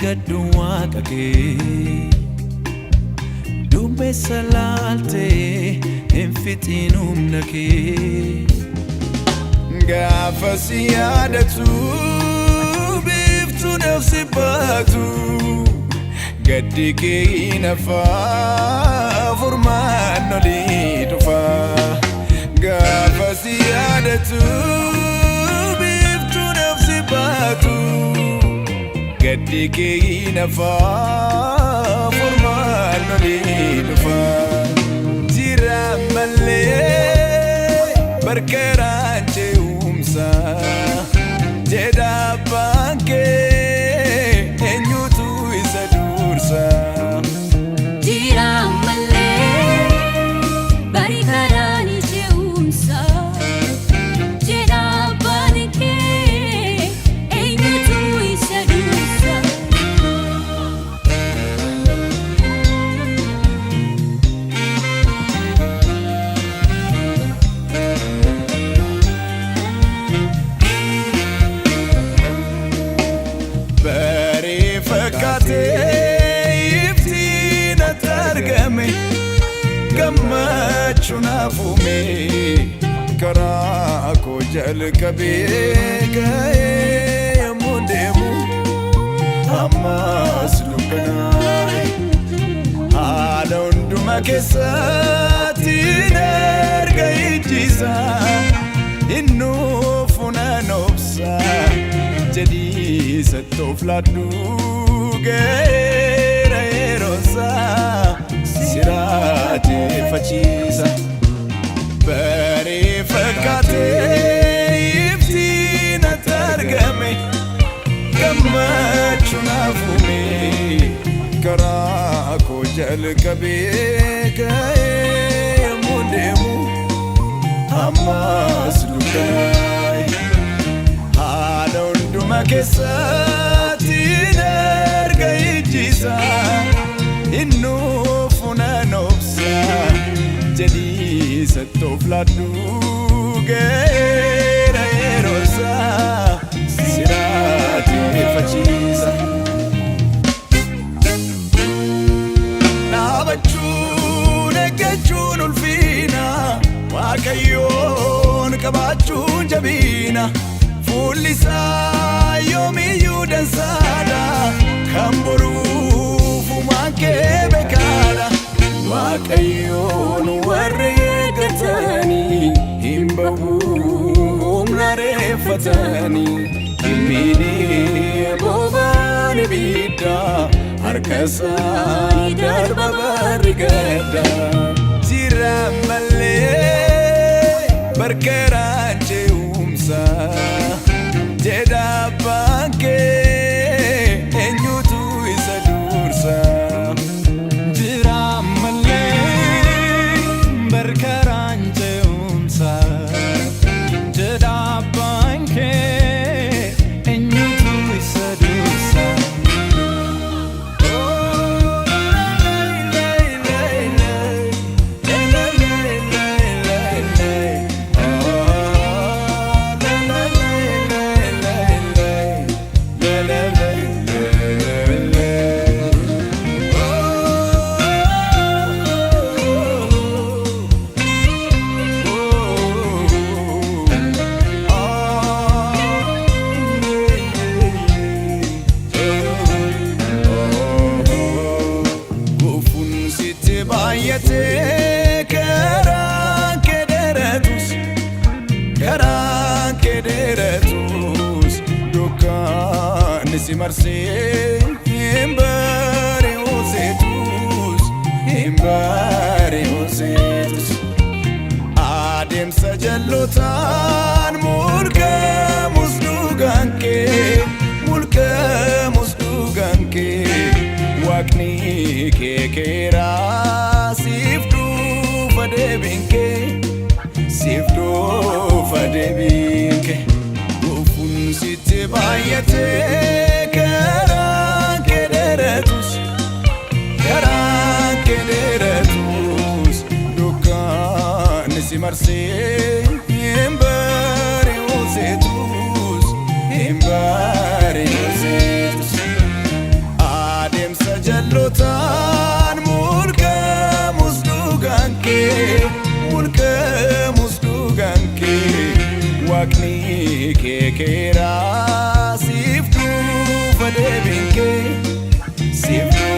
Eeggadhu waaqa kee Duumessa laaltee hin fixiin humna kee Gaafa si yaadatu biiftuu nafsi baatu Gaddi kee nafaa furmaan olii dhufa Gaafa si yaadatu biiftuu nafsi baatu Gaddi kee nafaa furmaan olii dhufa Jira malee barkeeraan ce'umsa jedha abbaan kee eenyutu isa dursa Jira malee barkeeraan ce'umsa jedha abbaan kee eenyutu isa dursa Iftiin atargame gammachuu naafume karaa koo jalqabee ga'ee yommuu deemu ammas dukkanaa'e haala hundumaa keessatti erga ijjisaa innuu funaan obsa jedhii sattoof laaddu Geera yerosa siraate fachiisa Bari fakkaate iftiin atargame gammachuu naafume karaa koo jalqabee ga'ee yommuu deemu ammas dukkanaa'e haala hundumaa keessatti erga ijjisaa innuu funaan obsa jedhii sattoof laaddu geera yerosa siraate fachiisa Dhaabachuun eeggachuun ulfiina Waaqayyoon qabaachuun jabina Fuullisaa yoomiyyuu dansaadha kan boruuf uumaan kee beekaadha Waaqayyoon warra eeggatanii hin bahu humna reeffatanii hin miidhee bobaan ibidda harka isaanii darba barri gadda Jira malee barkeeraan ce'umsa jedha abbaan kee eenyutu isa dursa Jira malee barkeeraan ce'umsa jedha abbaan kee eenyutu isa dursa Karaan kee dheeratus dukkanni si marsee hin bari'uuseetus adeemsa jallotaan mulqamus dhugaan kee waaqni kee keeraa siif dhufa deebiin kee Siif dhufa deebiin kee Gufuun sitti baay'atee karaan kee dheeratus dukkanni si marsee hin bari'uuseetus keera siftu fadebinke siftu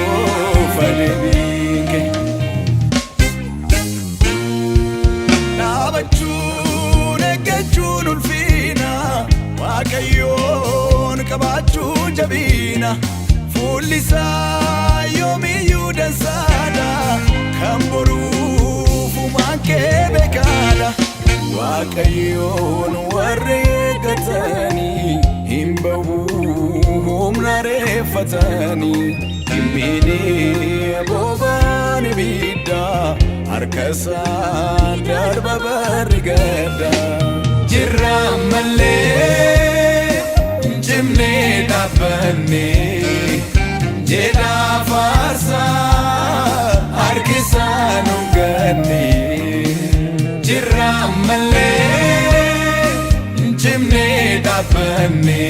fadebinke Nabachun egachun ulfina Wakayon kabachun jabina Fulisa yomi yudansada Kamboru fumanke bekada Wakayon warregatani Himbawu humnare fatani Himbini bobani bida Harkasa darba barigada Jirra malle jimne dabane Jeda farsa harkisa nungani Jirra malle jimne dabane